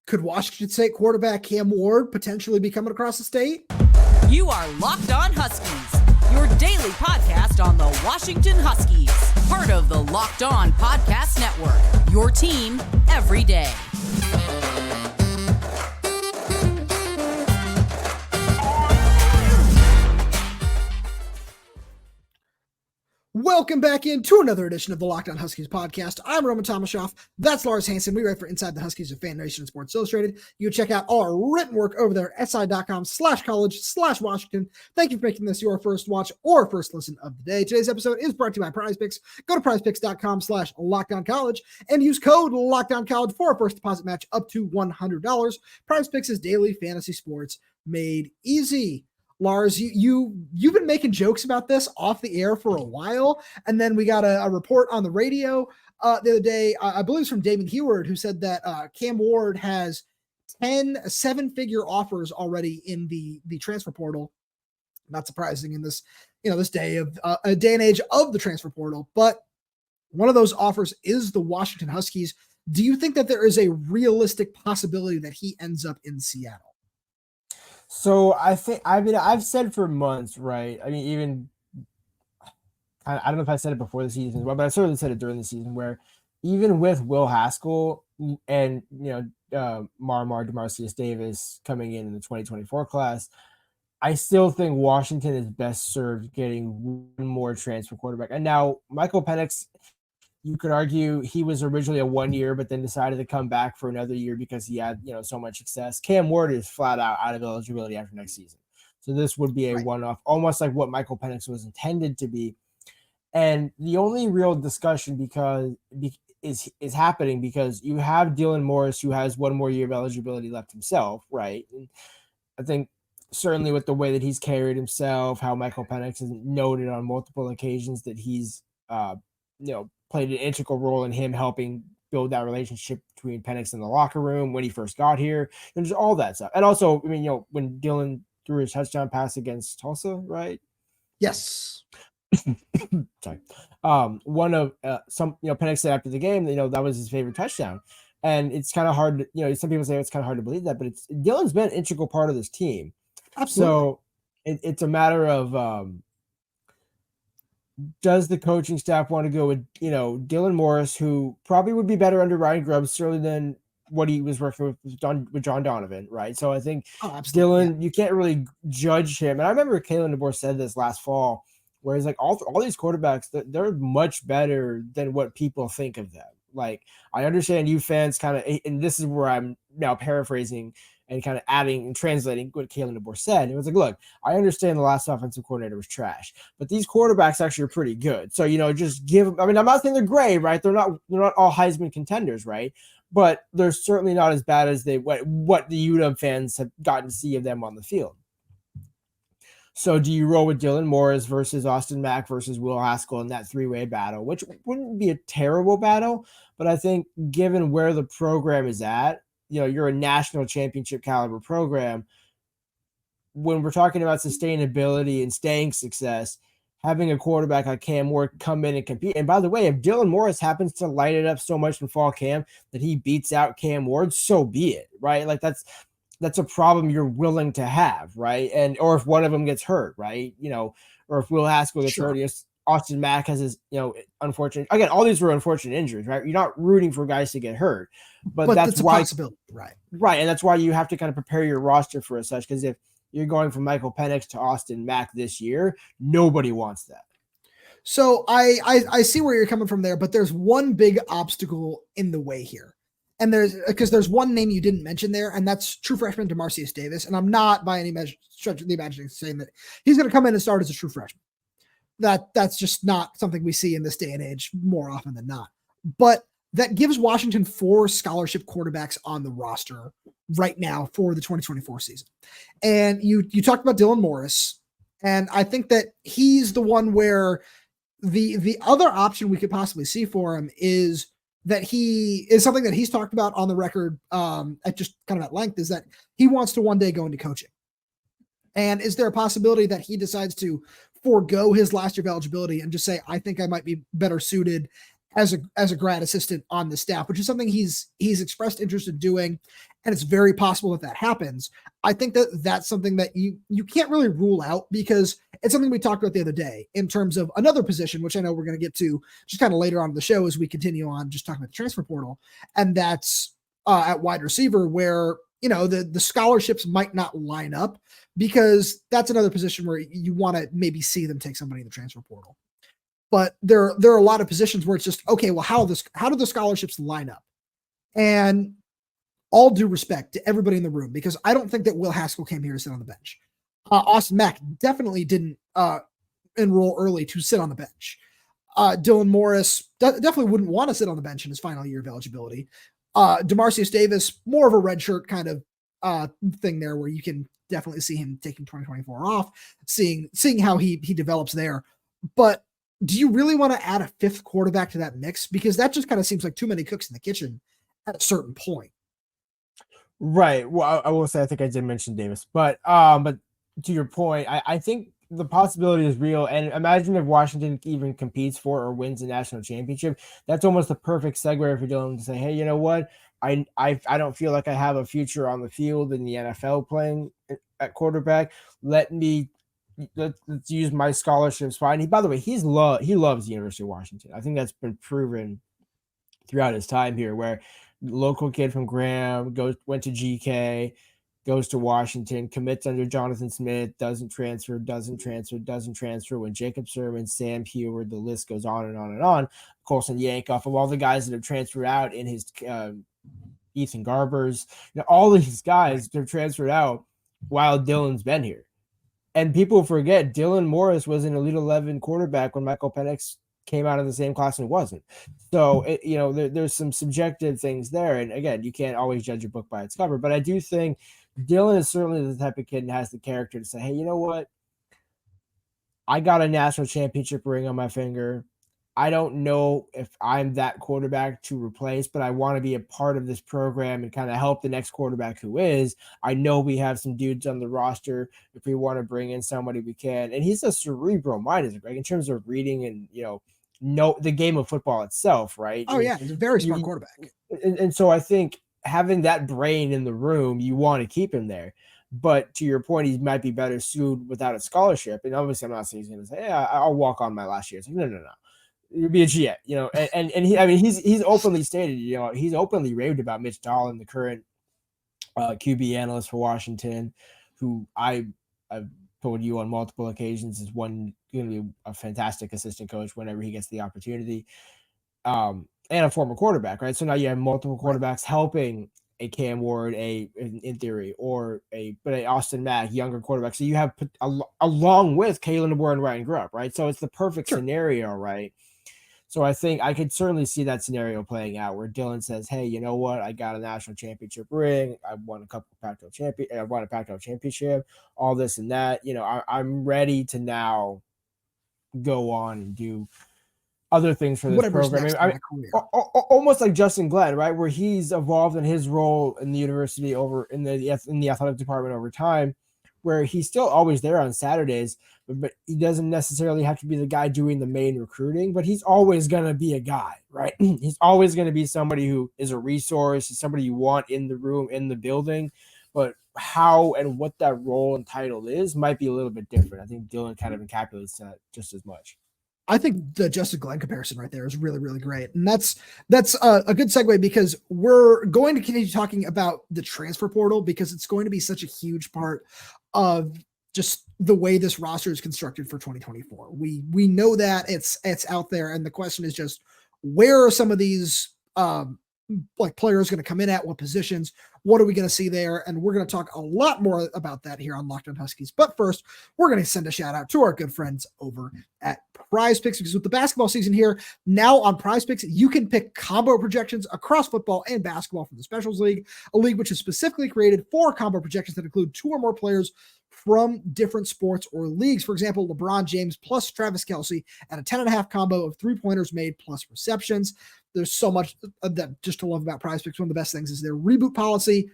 Could Washington State quarterback Cam Ward potentially be coming across the state? You are Locked On Huskies, your daily podcast on the Washington Huskies. Part of the Locked On Podcast Network, your team every day. Welcome back into another edition of the Locked On Huskies podcast. I'm Rome Tomashoff. That's Lars Hanson. We write for Inside the Huskies of Fan Nation and Sports Illustrated. You can check out all our written work over there at si.com/college/Washington. Thank you for making this your first watch or first listen of the day. Today's episode is brought to you by PrizePicks. Go to prizepicks.com/LockedOnCollege and use code LockedOnCollege for a first deposit match up to $100. PrizePicks is daily fantasy sports made easy. Lars, you've been making jokes about this off the air for a while, and then we got a report on the radio the other day, I believe it's from Damon Heward, who said that Cam Ward has 10 seven-figure offers already in the transfer portal. Not surprising in this, this day of a day and age of the transfer portal, but one of those offers is the Washington Huskies. Do you think that there is a realistic possibility that he ends up in Seattle? So I've said for months, right? I mean, I don't know if I said it before the season as well, but I certainly said it during the season where even with Will Haskell and, Demarcus Davis coming in the 2024 class, I still think Washington is best served getting one more transfer quarterback. And now Michael Penix, you could argue he was originally a 1 year, but then decided to come back for another year because he had, so much success. Cam Ward is flat out of eligibility after next season. So this would be a one-off, almost like what Michael Penix was intended to be. And the only real discussion is happening because you have Dylan Morris, who has one more year of eligibility left himself, right? And I think certainly with the way that he's carried himself, how Michael Penix has noted on multiple occasions that he's, played an integral role in him helping build that relationship between Penix and the locker room when he first got here. And there's all that stuff. And also, when Dylan threw his touchdown pass against Tulsa, right? Yes. Sorry. One of Penix said after the game, that was his favorite touchdown. And it's kind of hard to, some people say it's kind of hard to believe that, but Dylan's been an integral part of this team. Absolutely. So it's a matter of, does the coaching staff want to go with, Dylan Morris, who probably would be better under Ryan Grubb, certainly than what he was working with John Donovan, right? So I think Dylan, you can't really judge him. And I remember Kalen DeBoer said this last fall, where he's like, all these quarterbacks, they're much better than what people think of them. Like, I understand you fans kind of, and this is where I'm now paraphrasing and kind of adding and translating what Kalen DeBoer said. It was like, look, I understand the last offensive coordinator was trash, but these quarterbacks actually are pretty good. So, just give them, I'm not saying they're great, right? They're not all Heisman contenders, right? But they're certainly not as bad as what the UW fans have gotten to see of them on the field. So do you roll with Dylan Morris versus Austin Mack versus Will Haskell in that three-way battle, which wouldn't be a terrible battle, but I think given where the program is at, you're a national championship caliber program. When we're talking about sustainability and staying success, having a quarterback like Cam Ward come in and compete. And by the way, if Dylan Morris happens to light it up so much in fall camp that he beats out Cam Ward, so be it, right? Like that's a problem you're willing to have, right? Or if one of them gets hurt, right? Or if Will Haskell gets hurt, Austin Mack has his, unfortunate. Again, all these were unfortunate injuries, right? You're not rooting for guys to get hurt, but that's why, a possibility, right? Right, and that's why you have to kind of prepare your roster for such. Because if you're going from Michael Penix to Austin Mack this year, nobody wants that. So I see where you're coming from there, but there's one big obstacle in the way here. And there's one name you didn't mention there, and that's true freshman Demarcus Davis. And I'm not by any measure stretch of the imagination saying that he's going to come in and start as a true freshman. That's just not something we see in this day and age more often than not. But that gives Washington 4 scholarship quarterbacks on the roster right now for the 2024 season. And you talked about Dylan Morris, and I think that he's the one where the other option we could possibly see for him is that he is something that he's talked about on the record at just kind of at length, is that he wants to one day go into coaching. And is there a possibility that he decides to forego his last year of eligibility and just say, I think I might be better suited as a grad assistant on the staff, which is something he's expressed interest in doing, and it's very possible that happens. I think that that's something that you can't really rule out, because it's something we talked about the other day in terms of another position, which I know we're going to get to just kind of later on in the show as we continue on just talking about the transfer portal, and that's at wide receiver, where the scholarships might not line up, because that's another position where you want to maybe see them take somebody in the transfer portal. But there are a lot of positions where it's just, okay, well, how do the scholarships line up? And all due respect to everybody in the room, because I don't think that Will Haskell came here to sit on the bench. Austin Mack definitely didn't enroll early to sit on the bench. Dylan Morris definitely wouldn't want to sit on the bench in his final year of eligibility. Demarcus Davis, more of a redshirt kind of thing there, where you can definitely see him taking 2024 off, seeing how he develops there. But do you really want to add a fifth quarterback to that mix? Because that just kind of seems like too many cooks in the kitchen at a certain point. Right. Well, I will say, I think I did mention Davis, but to your point, I think the possibility is real. And imagine if Washington even competes for or wins a national championship. That's almost the perfect segue for Dylan to say, hey, you know what? I don't feel like I have a future on the field in the NFL playing at quarterback. Let's use my scholarships fine. By the way, he loves the University of Washington. I think that's been proven throughout his time here, where local kid from Graham went to GK, goes to Washington, commits under Jonathan Smith, doesn't transfer. When Jacob Sermon, Sam Heward, the list goes on and on and on. Colson Yankoff, of all the guys that have transferred out in his Ethan Garbers, all of these guys have transferred out while Dylan's been here. And people forget Dylan Morris was an Elite 11 quarterback when Michael Penix came out of the same class and wasn't. So, there's some subjective things there. And again, you can't always judge a book by its cover. But I do think Dylan is certainly the type of kid and has the character to say, hey, you know what? I got a national championship ring on my finger. I don't know if I'm that quarterback to replace, but I want to be a part of this program and kind of help the next quarterback who is. I know we have some dudes on the roster. If we want to bring in somebody, we can. And he's a cerebral mind, Greg, in terms of reading and, know the game of football itself, right? Oh, yeah. He's a very smart quarterback. And so I think having that brain in the room, you want to keep him there. But to your point, he might be better suited without a scholarship. And obviously, I'm not saying he's going to say, yeah, I'll walk on my last year. It's like, no. You'll be a G, and he's openly stated, he's openly raved about Mitch Dahlin, the current QB analyst for Washington, who I've told you on multiple occasions is going to be a fantastic assistant coach whenever he gets the opportunity, and a former quarterback, right? So now you have multiple quarterbacks helping a Cam Ward, in theory, or a Austin Mack, younger quarterback. So you have along with Kalen DeBoer and Ryan Grubb, right? So it's the perfect scenario, right? So I think I could certainly see that scenario playing out where Dylan says, hey, you know what? I got a national championship ring. I won a couple of I won a Pac-12 championship, all this and that. I'm ready to now go on and do other things for this program. Almost like Justin Glenn, right? Where he's evolved in his role in the university in the athletic department over time, where he's still always there on Saturdays, but he doesn't necessarily have to be the guy doing the main recruiting, but he's always going to be a guy, right? He's always going to be somebody who is a resource, somebody you want in the room, in the building, but how and what that role and title is might be a little bit different. I think Dylan kind of encapsulates that just as much. I think the Justin Glenn comparison right there is really, really great. And that's a good segue, because we're going to continue talking about the transfer portal, because it's going to be such a huge part of just the way this roster is constructed for 2024. We know that it's out there. And the question is just, where are some of these players going to come in at, what positions? What are we going to see there? And we're going to talk a lot more about that here on Locked On Huskies. But first, we're going to send a shout out to our good friends over at Prize Picks, because with the basketball season here, now on Prize Picks, you can pick combo projections across football and basketball from the Specials League, a league which is specifically created for combo projections that include two or more players from different sports or leagues. For example, LeBron James plus Travis Kelce and a 10.5 combo of 3-pointers made plus receptions. There's so much that just to love about Prize Picks. One of the best things is their reboot policy.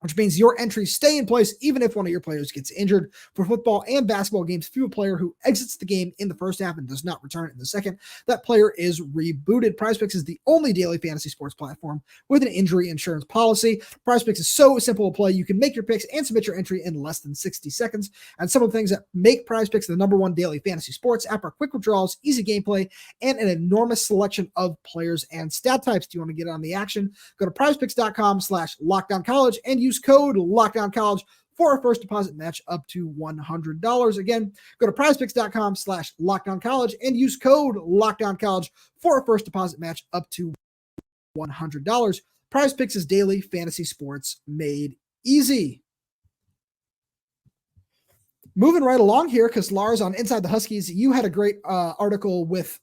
which means your entries stay in place even if one of your players gets injured. For football and basketball games, if you have a player who exits the game in the first half and does not return in the second, that player is rebooted. PrizePicks is the only daily fantasy sports platform with an injury insurance policy. PrizePicks is so simple to play. You can make your picks and submit your entry in less than 60 seconds. And some of the things that make PrizePicks the number one daily fantasy sports app are quick withdrawals, easy gameplay, and an enormous selection of players and stat types. Do you want to get on the action? Go to prizepicks.com/lockdowncollege and use code LOCKDOWNCollege for a first deposit match up to $100. Again, go to prizepicks.com/lockdowncollege and use code LOCKDOWNCollege for a first deposit match up to $100. PrizePicks is daily fantasy sports made easy. Moving right along here, because Lars on Inside the Huskies, you had a great article with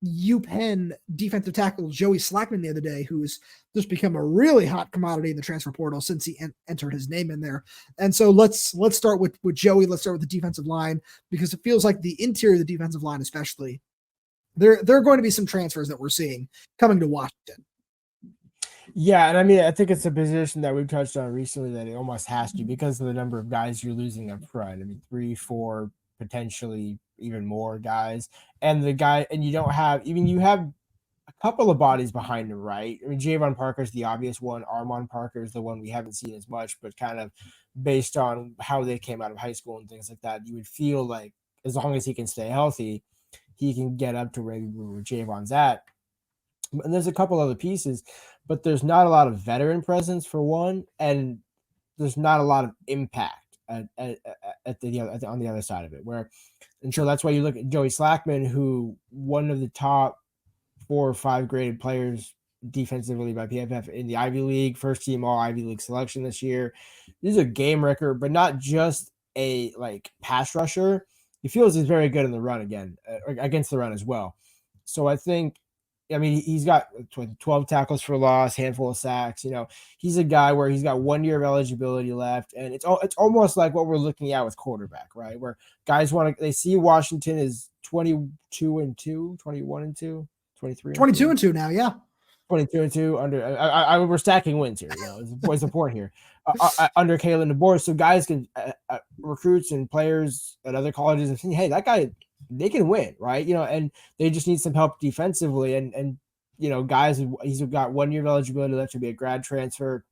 UPenn defensive tackle Joey Slackman the other day, who's just become a really hot commodity in the transfer portal since he entered his name in there. And so let's start with Joey. Let's start with the defensive line, because it feels like the interior of the defensive line, especially, there are going to be some transfers that we're seeing coming to Washington. Yeah, and I mean, I think it's a position that we've touched on recently that it almost has to, because of the number of guys you're losing up front. I mean, 3, 4, potentially even more guys, and you don't have, even you have a couple of bodies behind him, right? I mean, Javon Parker's the obvious one. Armon Parker is the one we haven't seen as much, but kind of based on how they came out of high school and things like that, you would feel like as long as he can stay healthy, he can get up to where Javon's at. And there's a couple other pieces, but there's not a lot of veteran presence for one, and there's not a lot of impact on the other side of it. And so that's why you look at Joey Slackman, who one of the top 4 or 5 graded players defensively by PFF in the Ivy League, first team all Ivy League selection this year. He's a game wrecker, but not just a pass rusher. He feels he's very good in the run against the run as well. So I think, I mean, he's got 12 tackles for loss, handful of sacks. You know, he's a guy where he's got 1 year of eligibility left, and it's almost like what we're looking at with quarterback, right? Where guys they see Washington is 22-2, 21-2, 22-2 now, yeah. 22-2 we're stacking wins here. You know, it's important here. Under Kalen DeBoer, so guys can recruits and players at other colleges and say, hey, that guy, they can win, right? You know, and they just need some help defensively. And you know, guys, he's got 1 year of eligibility left to be a grad transfer.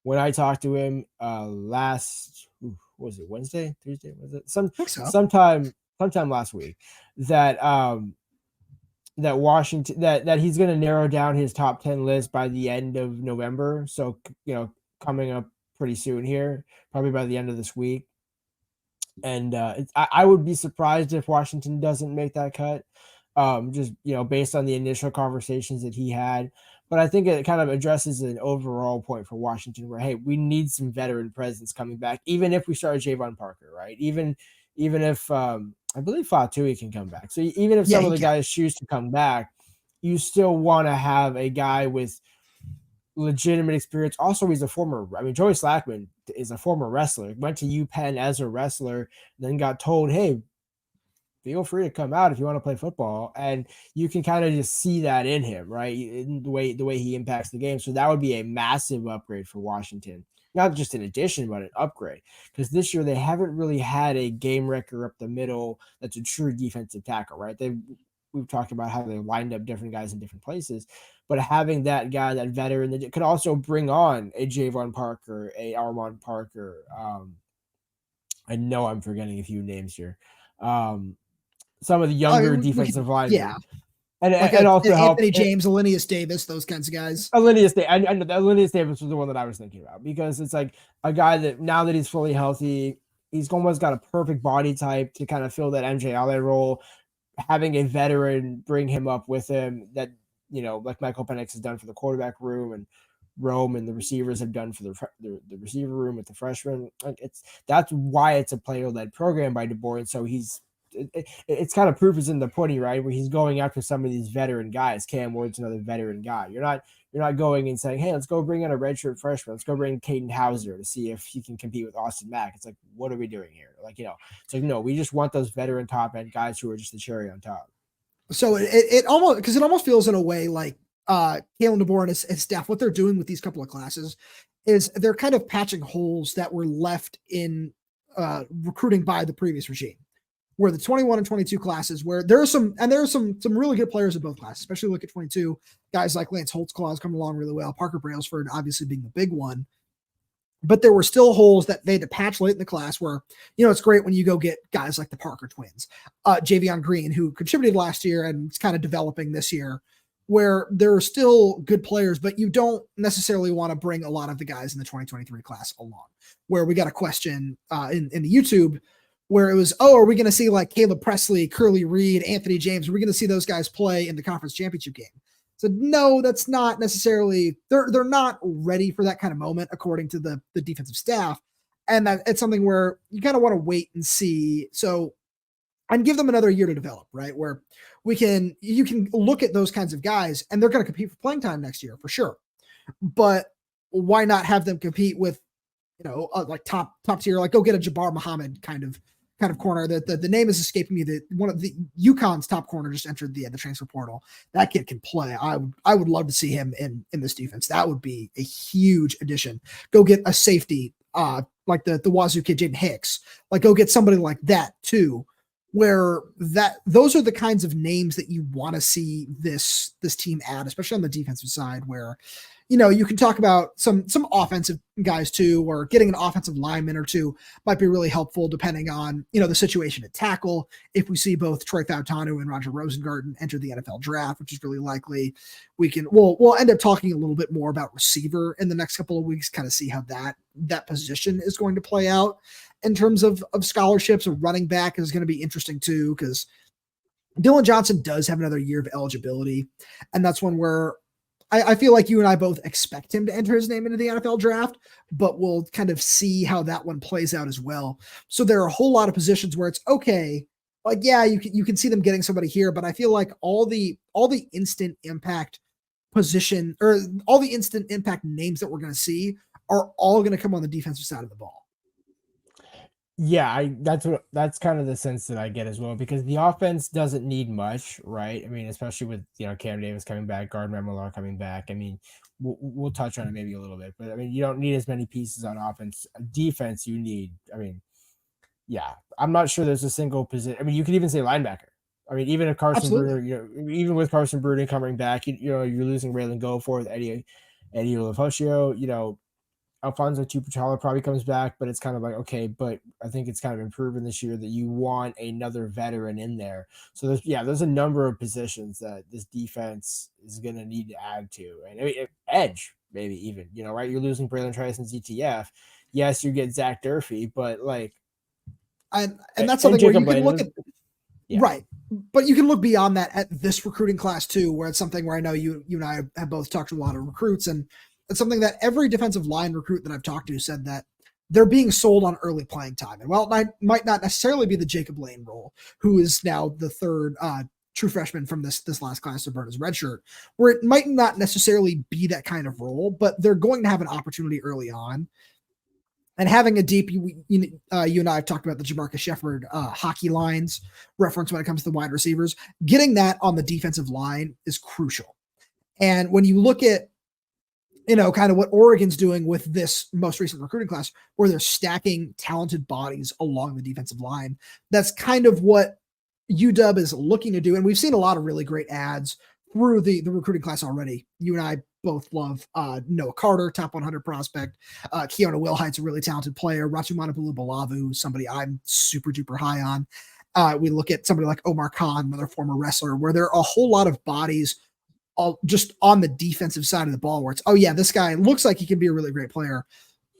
When I talked to him last, was it Wednesday, Tuesday? Was it sometime last week that that Washington that he's going to narrow down his top 10 list by the end of November. So, you know, coming up pretty soon here, probably by the end of this week. And I would be surprised if Washington doesn't make that cut, just, you know, based on the initial conversations that he had. But I think it kind of addresses an overall point for Washington where, hey, we need some veteran presence coming back, even if we start Javon Parker, right? Even if I believe Fatui can come back. So even if some of the guys choose to come back, you still want to have a guy with legitimate experience. Also, he's Joey Slackman is a former wrestler, went to UPenn as a wrestler, then got told, hey, feel free to come out if you want to play football. And you can kind of just see that in him, right? In the way he impacts the game. So that would be a massive upgrade for Washington. Not just an addition, but an upgrade. Because this year they haven't really had a game wrecker up the middle that's a true defensive tackle, right? We've talked about how they lined up different guys in different places, but having that guy, that veteran, that could also bring on a Javon Parker, a Armon Parker. I know I'm forgetting a few names here. Some of the younger defensive linemen. Yeah. And also Anthony James, Alinius Davis, those kinds of guys. Alinius Davis was the one that I was thinking about, because it's like a guy that now that he's fully healthy, he's almost got a perfect body type to kind of fill that MJLA role. Having a veteran bring him up with him, that, you know, like Michael Penix has done for the quarterback room, and Rome and the receivers have done for the receiver room with the freshmen. Like that's why it's a player-led program by DeBoer, and so it's kind of proof is in the pudding, right? Where he's going after some of these veteran guys. Cam Ward's another veteran guy. You're not going and saying, hey, let's go bring in a redshirt freshman. Let's go bring Caden Hauser to see if he can compete with Austin Mack. It's like, what are we doing here? Like, you know, it's like, no, we just want those veteran top end guys who are just the cherry on top. So it almost feels in a way like Kalen DeBoer and his staff, what they're doing with these couple of classes is they're kind of patching holes that were left in recruiting by the previous regime, where the 21 and 22 classes, where there are some really good players in both classes, especially look at 22 guys like Lance Holtzclaw coming along really well, Parker Brailsford obviously being the big one. But there were still holes that they had to patch late in the class where, it's great when you go get guys like the Parker twins, Javion Green, who contributed last year and is kind of developing this year, where there are still good players, but you don't necessarily want to bring a lot of the guys in the 2023 class along, where we got a question in the YouTube where it was, are we going to see like Caleb Presley, Curly Reed, Anthony James? Are we going to see those guys play in the conference championship game? So no, that's not necessarily, they're not ready for that kind of moment, according to the defensive staff. And that it's something where you kind of want to wait and see. So, and give them another year to develop, right? Where you can look at those kinds of guys and they're going to compete for playing time next year for sure. But why not have them compete with, like top tier, like go get a Jabbar Muhammad kind of corner. The name is escaping me. That one of the UConn's top corner just entered the transfer portal. That kid can play. I would love to see him in this defense. That would be a huge addition. Go get a safety, like the Wazoo kid, Jaden Hicks. Like go get somebody like that too, where those are the kinds of names that you want to see this team add, especially on the defensive side, where you can talk about some offensive guys too, or getting an offensive lineman or two might be really helpful depending on, the situation at tackle. If we see both Troy Fautanu and Roger Rosengarten enter the NFL draft, which is really likely, we'll end up talking a little bit more about receiver in the next couple of weeks, kind of see how that position is going to play out in terms of scholarships. Or running back is going to be interesting too, because Dylan Johnson does have another year of eligibility. And that's one where I feel like you and I both expect him to enter his name into the NFL draft, but we'll kind of see how that one plays out as well. So there are a whole lot of positions where it's okay. Like, yeah, you can see them getting somebody here, but I feel like all the instant impact position, or all the instant impact names that we're going to see are all going to come on the defensive side of the ball. Yeah, that's kind of the sense that I get as well, because the offense doesn't need much, right? I mean, especially with Cam Davis coming back, Gardner Millar coming back. I mean, we'll touch on it maybe a little bit, but I mean, you don't need as many pieces on offense. Defense, you need. I mean, yeah, I'm not sure there's a single position. I mean, you could even say linebacker. I mean, even if Carson Bruner, even with Carson Bruner coming back, you're losing Raylan Goforth, Eddie Olafosio, Alfonso Tupachala probably comes back, but it's kind of like, okay, but I think it's kind of improving this year that you want another veteran in there. So there's a number of positions that this defense is going to need to add to. And I mean, edge, maybe even, right? You're losing Braylon Trice and ZTF. Yes, you get Zach Durfee, but like, and that's something where you can look at, right. But you can look beyond that at this recruiting class too, where it's something where I know you and I have both talked to a lot of recruits, and it's something that every defensive line recruit that I've talked to said that they're being sold on early playing time. And while it might not necessarily be the Jacob Lane role, who is now the third true freshman from this last class to burn his red shirt, where it might not necessarily be that kind of role, but they're going to have an opportunity early on. And having a deep, you and I have talked about the Jamarcus Shepard hockey lines reference when it comes to the wide receivers. Getting that on the defensive line is crucial. And when you look at, kind of what Oregon's doing with this most recent recruiting class, where they're stacking talented bodies along the defensive line, that's kind of what UW is looking to do. And we've seen a lot of really great ads through the recruiting class already. You and I both love Noah Carter, top 100 prospect. Keona Wilhite's a really talented player. Ratumana Balavu, somebody I'm super duper high on. We look at somebody like Omar Khan, another former wrestler, where there are a whole lot of bodies all just on the defensive side of the ball, where it's, this guy looks like he can be a really great player.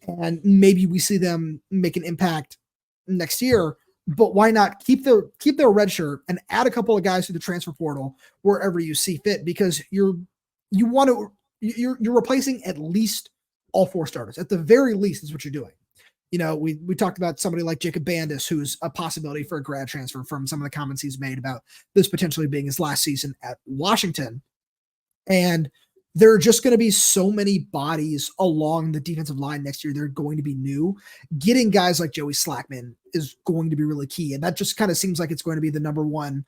And maybe we see them make an impact next year, but why not keep their red shirt and add a couple of guys to the transfer portal wherever you see fit? Because you're replacing at least all four starters. At the very least is what you're doing. We talked about somebody like Jacob Bandis, who's a possibility for a grad transfer from some of the comments he's made about this potentially being his last season at Washington. And there are just going to be so many bodies along the defensive line next year. They're going to be new. Getting guys like Joey Slackman is going to be really key. And that just kind of seems like it's going to be the number one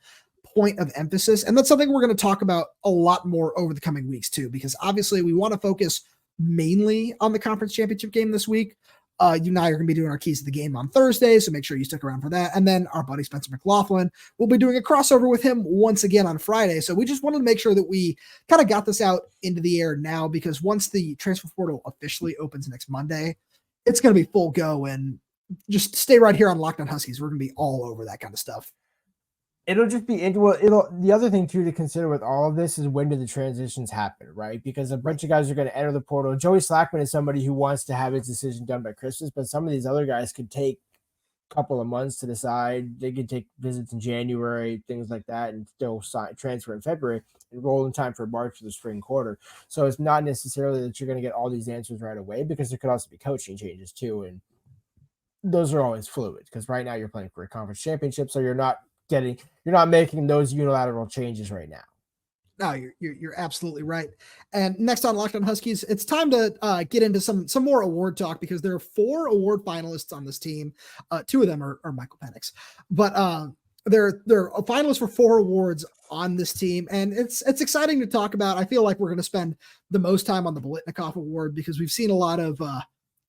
point of emphasis. And that's something we're going to talk about a lot more over the coming weeks too, because obviously we want to focus mainly on the conference championship game this week. You and I are going to be doing our keys to the game on Thursday, so make sure you stick around for that. And then our buddy Spencer McLaughlin will be doing a crossover with him once again on Friday. So we just wanted to make sure that we kind of got this out into the air now, because once the transfer portal officially opens next Monday, it's going to be full go. And just stay right here on Locked On Huskies. We're going to be all over that kind of stuff. It'll just be the other thing too to consider with all of this is when do the transitions happen, right? Because a bunch of guys are going to enter the portal. Joey Slackman is somebody who wants to have his decision done by Christmas, but some of these other guys could take a couple of months to decide. They could take visits in January, things like that, and still transfer in February and roll in time for March for the spring quarter. So it's not necessarily that you're going to get all these answers right away, because there could also be coaching changes too, and those are always fluid, because right now you're playing for a conference championship, so you're not making those unilateral changes right now. No, you're absolutely right. And next on Locked On Huskies, it's time to get into some more award talk, because there are 4 award finalists on this team. 2 of them are Michael Penix, but they're finalists for 4 awards on this team, and it's exciting to talk about. I feel like we're going to spend the most time on the Biletnikoff Award, because we've seen a lot of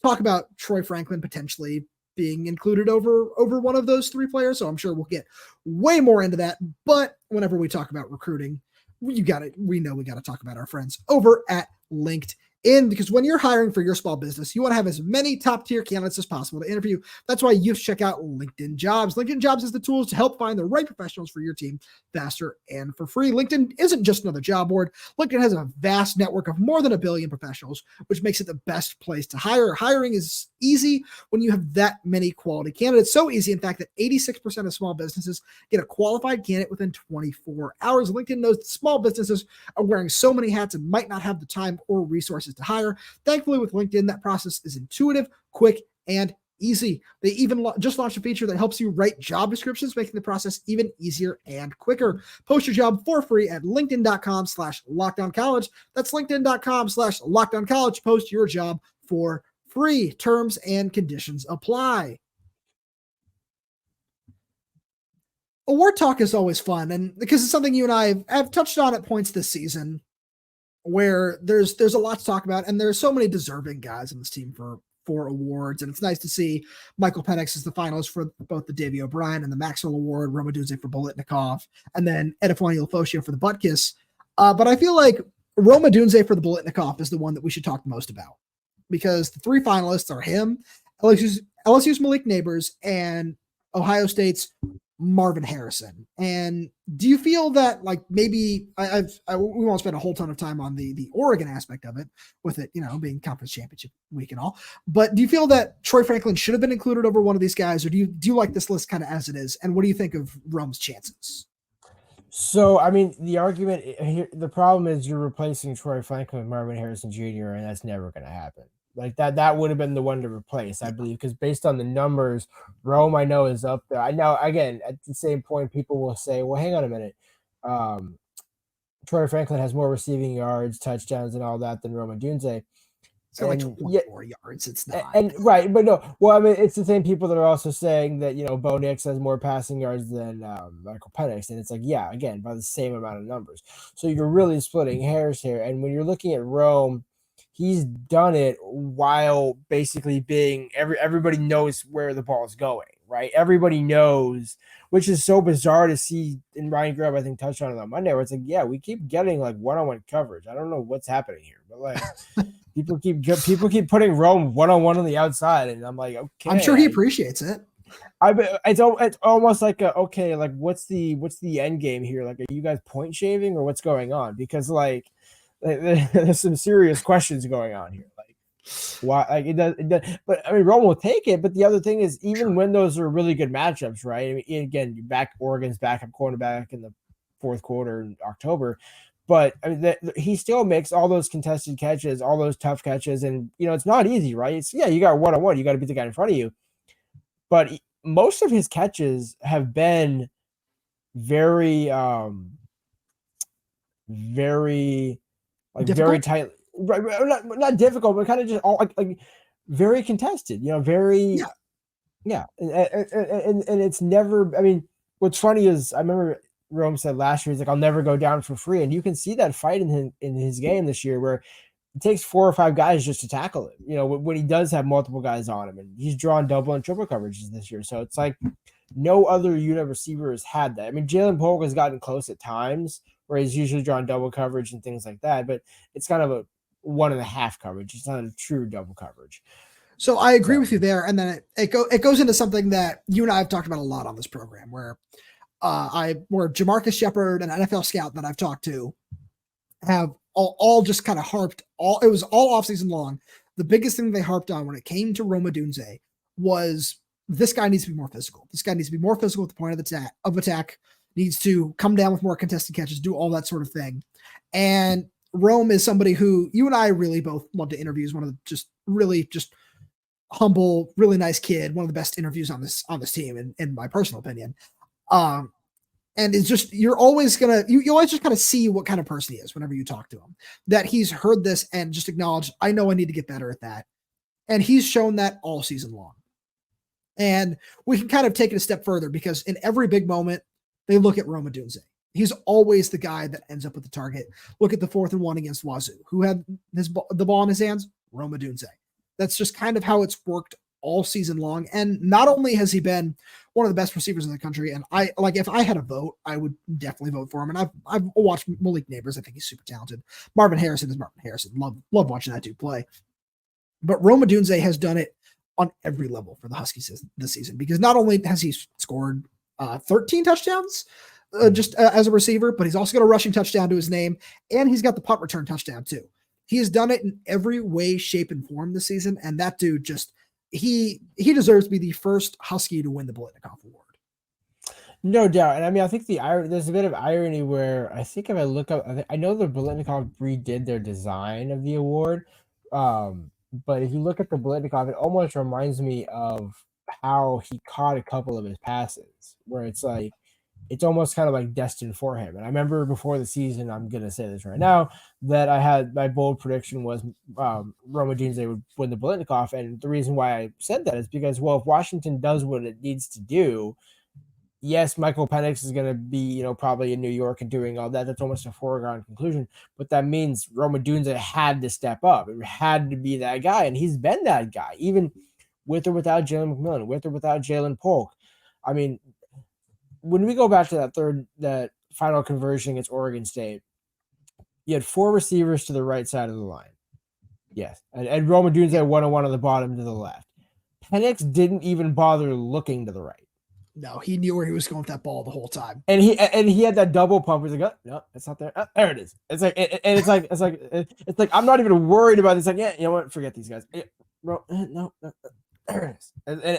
talk about Troy Franklin potentially being included over one of those 3 players. So I'm sure we'll get way more into that. But whenever we talk about recruiting, we got to talk about our friends over at LinkedIn, because when you're hiring for your small business, you want to have as many top tier candidates as possible to interview. That's why you should check out LinkedIn Jobs. LinkedIn Jobs is the tools to help find the right professionals for your team faster and for free. LinkedIn isn't just another job board. LinkedIn has a vast network of more than 1 billion professionals, which makes it the best place to hire. Hiring is easy when you have that many quality candidates. So easy, in fact, that 86% of small businesses get a qualified candidate within 24 hours. LinkedIn knows that small businesses are wearing so many hats and might not have the time or resources to hire. Thankfully, with LinkedIn, that process is intuitive, quick, and easy. They even just launched a feature that helps you write job descriptions, making the process even easier and quicker. Post your job for free at linkedin.com/lockedoncollege. That's linkedin.com/lockedoncollege. Post your job for free. Terms and conditions apply. Award talk is always fun, and because it's something you and I have touched on at points this season, where there's a lot to talk about, and there's so many deserving guys on this team for awards. And it's nice to see Michael Penix is the finalist for both the Davey O'Brien and the Maxwell Award, Rome Odunze for Biletnikoff, and then Edifone Ilfosio for the Butkus. But I feel like Rome Odunze for the Biletnikoff is the one that we should talk the most about, because the 3 finalists are him, LSU's Malik Neighbors, and Ohio State's Marvin Harrison. And do you feel that, like, maybe we won't spend a whole ton of time on the Oregon aspect of it, with it, being conference championship week and all, but do you feel that Troy Franklin should have been included over one of these guys, or do you like this list kind of as it is? And what do you think of Rome's chances? So, I mean, the argument here, the problem is you're replacing Troy Franklin with Marvin Harrison Jr., and that's never going to happen. Like that would have been the one to replace, I believe, because based on the numbers, Rome, I know, is up there. I know, again, at the same point, people will say, well, hang on a minute. Troy Franklin has more receiving yards, touchdowns, and all that than Rome Odunze. So like 24 yards, it's not. And right, but no. Well, I mean, it's the same people that are also saying that, Bo Nix has more passing yards than Michael Penix, and it's like, yeah, again, by the same amount of numbers. So you're really splitting hairs here. And when you're looking at Rome, he's done it while basically being everybody knows where the ball is going, right? Everybody knows, which is so bizarre to see. And Ryan Grubb, I think, touched on it on Monday, where it's like, yeah, we keep getting like one-on-one coverage. I don't know what's happening here, but like people keep putting Rome one-on-one on the outside, and I'm like, okay, I'm sure he appreciates it. It's almost like okay, like what's the end game here? Like, are you guys point shaving or what's going on? Because like there's some serious questions going on here. Like, why? Like it does, but I mean, Rome will take it. But the other thing is, even when those are really good matchups, right? I mean, again, Oregon's backup cornerback in the 4th quarter in October, but I mean, he still makes all those contested catches, all those tough catches, and it's not easy, right? It's you got one-on-one, you got to beat the guy in front of you, but most of his catches have been very very tight, right? Not difficult, but kind of just all like very contested. Very yeah. And it's never. I mean, what's funny is I remember Rome said last year, he's like, I'll never go down for free. And you can see that fight in his game this year where it takes 4 or 5 guys just to tackle him, when he does have multiple guys on him. And he's drawn double and triple coverages this year. So it's like no other unit receiver has had that. I mean, Jalen Polk has gotten close at times where he's usually drawn double coverage and things like that, but it's kind of a 1.5 coverage. It's not a true double coverage. So I agree with you there. And then it goes into something that you and I have talked about a lot on this program where Jamarcus Shepard, an NFL scout that I've talked to, have all just kind of harped it was all offseason long. The biggest thing they harped on when it came to Rome Odunze was this guy needs to be more physical. This guy needs to be more physical at the point of attack, needs to come down with more contested catches, do all that sort of thing. And Rome is somebody who you and I really both love to interview. Is one of the just humble, really nice kid, one of the best interviews on this team, in my personal opinion. And it's just, you always just kind of see what kind of person he is whenever you talk to him, that he's heard this and just acknowledged, I know I need to get better at that. And he's shown that all season long. And we can kind of take it a step further because in every big moment, they look at Rome Odunze. He's always the guy that ends up with the target. Look at the 4th and 1 against Wazoo. Who had the ball in his hands? Rome Odunze. That's just kind of how it's worked all season long. And not only has he been one of the best receivers in the country, and if I had a vote, I would definitely vote for him. And I've watched Malik Neighbors. I think he's super talented. Marvin Harrison is Marvin Harrison. Love watching that dude play. But Rome Odunze has done it on every level for the Huskies this season, because not only has he scored 13 touchdowns as a receiver, but he's also got a rushing touchdown to his name, and he's got the punt return touchdown too. He has done it in every way, shape, and form this season, and that dude just he deserves to be the first Husky to win the Biletnikoff Award. No doubt. And I mean, I think there's a bit of irony where I think if I look up, I know the Biletnikoff redid their design of the award. But if you look at the Biletnikoff, it almost reminds me of how he caught a couple of his passes where it's like, it's almost kind of like destined for him. And I remember before the season, I'm going to say this right now, that I had my bold prediction was Rome Odunze would win the Biletnikoff. And the reason why I said that is because, well, if Washington does what it needs to do, yes, Michael Penix is going to be, probably in New York and doing all that. That's almost a foregone conclusion. But that means Rome Odunze had to step up. It had to be that guy. And he's been that guy, even with or without Jalen McMillan, with or without Jalen Polk. I mean, when we go back to that final conversion against Oregon State, you had 4 receivers to the right side of the line. Yes. And Rome Odunze had 1-on-1 on the bottom to the left. Penix didn't even bother looking to the right. No, he knew where he was going with that ball the whole time. And he had that double pump. He's like, oh, no, it's not there. Oh, there it is. It's like I'm not even worried about it. It's like, yeah, you know what? Forget these guys. Yeah, bro, no, there it is.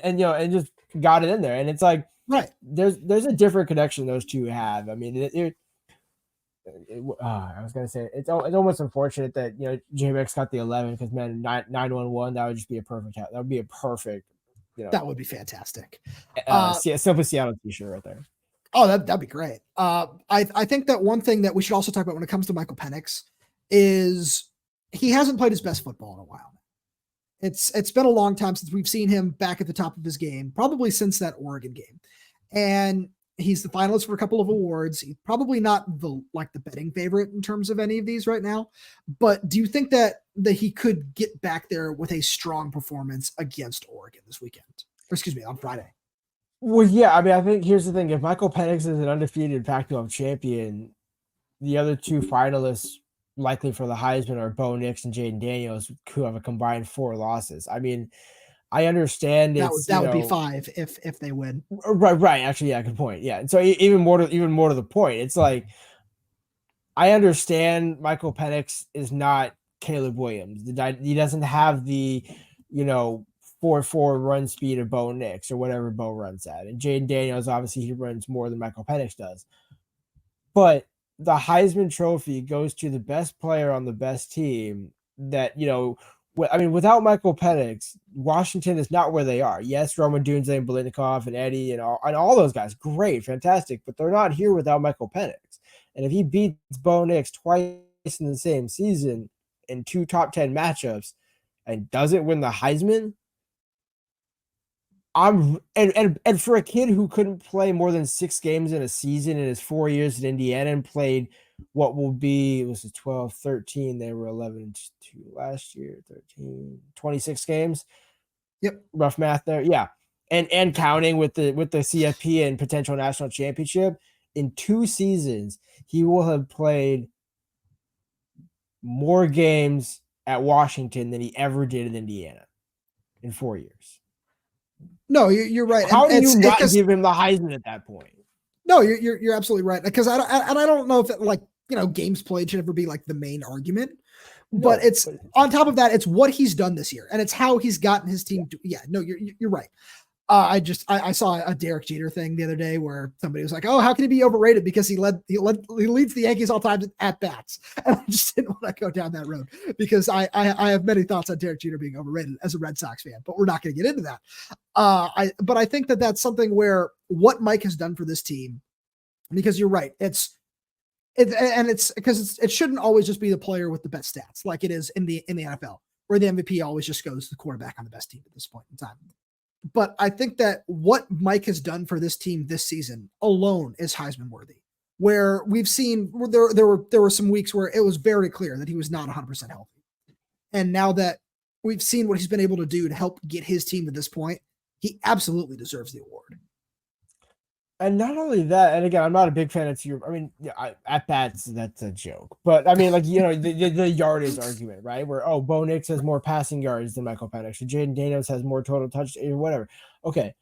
And just got it in there. And it's like, right. There's a different connection those two have. I mean, I was gonna say it's almost unfortunate that J-Max got the 11 because 911 that would just be a perfect. That would be a perfect. That would be fantastic. Simple Seattle t-shirt right there. Oh, that'd be great. I think that one thing that we should also talk about when it comes to Michael Penix is he hasn't played his best football in a while. It's been a long time since we've seen him back at the top of his game, probably since that Oregon game. And he's the finalist for a couple of awards. He's probably not the betting favorite in terms of any of these right now. But do you think that he could get back there with a strong performance against Oregon this weekend? Or excuse me, on Friday. Well, yeah. I mean, I think here's the thing. If Michael Penix is an undefeated Pac-12 champion, the other 2 finalists likely for the Heisman are Bo Nix and Jaden Daniels, who have a combined 4 losses. I mean, I understand that would be 5 if they win. Right. Actually, yeah, good point. Yeah. And so even more to the point, it's like I understand Michael Penix is not Caleb Williams. He doesn't have the 4.4 run speed of Bo Nix or whatever Bo runs at. And Jaden Daniels, obviously, he runs more than Michael Penix does. But the Heisman Trophy goes to the best player on the best team that, without Michael Penix, Washington is not where they are. Yes, Rome Odunze and Biletnikoff and Eddie and all those guys, great, fantastic, but they're not here without Michael Penix. And if he beats Bo Nix twice in the same season in 2 top 10 matchups and doesn't win the Heisman, and for a kid who couldn't play more than 6 games in a season in his 4 years at Indiana and played what will be, was it 12, 13, they were 11-2 last year, 13, 26 games. Yep. Rough math there. Yeah. And counting with the CFP and potential national championship, in 2 seasons, he will have played more games at Washington than he ever did in Indiana in 4 years. No, you're right. How do you not give him the Heisman at that point? No, you're absolutely right. Because I don't know if it, like, games played should ever be like the main argument, but it's on top of that, it's what he's done this year, and it's how he's gotten his team to. Yeah, no, you're right. I saw a Derek Jeter thing the other day where somebody was like, "Oh, how can he be overrated because he leads the Yankees all time at bats?" And I just didn't want to go down that road because I have many thoughts on Derek Jeter being overrated as a Red Sox fan, but we're not going to get into that. But I think that that's something where what Mike has done for this team, because you're right, it's because it shouldn't always just be the player with the best stats like it is in the NFL, where the MVP always just goes to the quarterback on the best team at this point in time. But I think that what Mike has done for this team this season alone is Heisman worthy, where we've seen there were some weeks where it was very clear that he was not 100% healthy. And now that we've seen what he's been able to do to help get his team to this point, he absolutely deserves the award. And not only that, and again, I'm not a big fan of at bats, that's a joke. But I mean, the yardage argument, right? Where, Bo Nix has more passing yards than Michael Penix, or Jaden Daniels has more total touch, or whatever. Okay.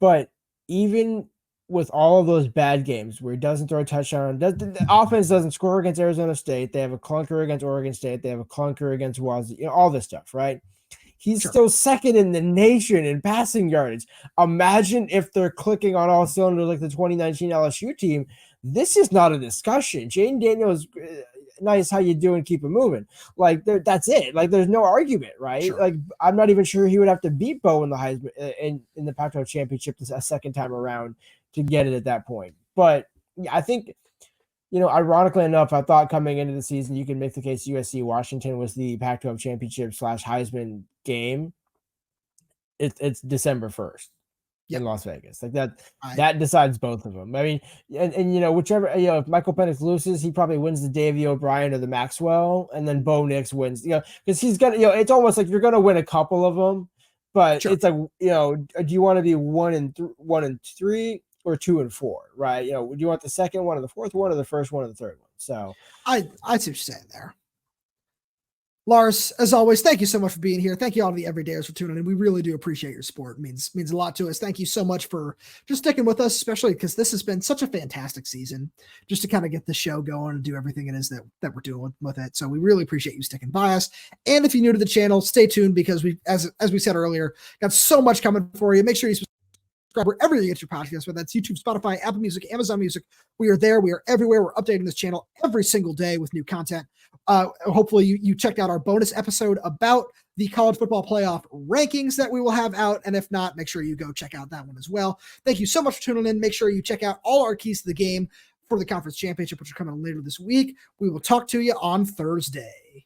But even with all of those bad games where he doesn't throw a touchdown, the offense doesn't score against Arizona State, they have a clunker against Oregon State, they have a clunker against Wazoo, all this stuff, right? He's still second in the nation in passing yardage. Imagine if they're clicking on all cylinders like the 2019 LSU team. This is not a discussion. Jaden Daniels, nice, how you doing? Keep it moving. Like, that's it. Like, there's no argument, right? Sure. Like, I'm not even sure he would have to beat Bo in the Heisman in the Pac-12 championship a second time around to get it at that point. But I think, ironically enough, I thought coming into the season, you can make the case USC Washington was the Pac-12 championship / Heisman game. It's December 1st in Las Vegas. Like that decides both of them. I mean, and whichever, if Michael Penix loses, he probably wins the Davey O'Brien or the Maxwell, and then Bo Nix wins, because he's gonna, it's almost like you're gonna win a couple of them, but it's like, do you want to be 1 and 3? Or 2 and 4, right? Do you want the second one or the fourth one or the first one or the third one? So I see what you're saying there. Lars, as always, thank you so much for being here. Thank you all to the everydayers for tuning in. We really do appreciate your support. It means a lot to us. Thank you so much for just sticking with us, especially because this has been such a fantastic season, just to kind of get the show going and do everything it is that we're doing with it. So we really appreciate you sticking by us. And if you're new to the channel, stay tuned, because we, as we said earlier, got so much coming for you. Make sure you subscribe wherever you get your podcast, whether that's YouTube, Spotify, Apple Music, Amazon Music. We are there. We are everywhere. We're updating this channel every single day with new content. Hopefully you checked out our bonus episode about the college football playoff rankings that we will have out. And if not, make sure you go check out that one as well. Thank you so much for tuning in. Make sure you check out all our keys to the game for the conference championship, which are coming later this week. We will talk to you on Thursday.